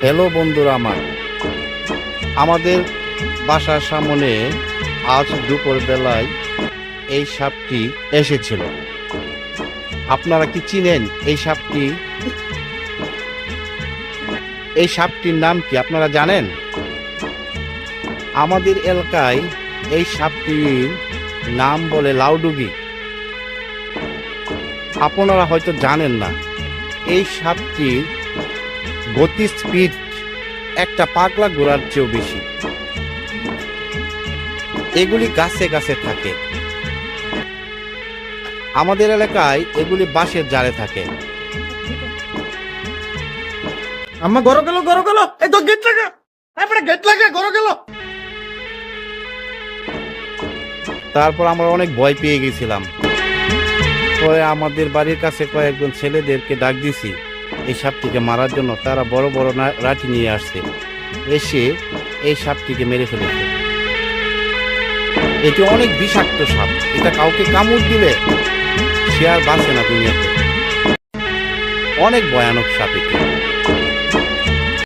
Hello বন্ধুরা আমাদের বাসার সামনে আজ দুপুর বেলায় এই সাপটি এসেছিল। আপনারা কি চিনেন এই সাপটি? এই সাপটির নাম কি আপনারা জানেন? আমাদের এলাকায় এই সাপটির নাম বলে লাউডুগি। আপনারা হয়তো জানেন না, এই সাপটির গতি স্পিড একটা পাগলা ঘোড়ার চেয়েও বেশি। এগুলি গাছে গাছে থাকে। আমাদের এলাকায় এগুলি বাঁশের জালে থাকে। আম্মা গরো গেল এই তো গেট লাগা, তারপরে গেট লাগা গরো গেল। তারপর আমরা অনেক ভয় পেয়ে গেছিলাম। পরে আমাদের বাড়ির কাছে কয়েকজন ছেলেদেরকে ডাক দিছি এই সাপটিকে মারার জন্য। তারা বড় বড় লাঠি নিয়ে আসছে, এসে এই সাপটিকে মেরে ফেলেছে। এটি অনেক বিষাক্ত সাপ। এটা কাউকে কামড় দিলে সে আর বাঁচে না দুনিয়াতে। অনেক ভয়ানক সাপ এটি।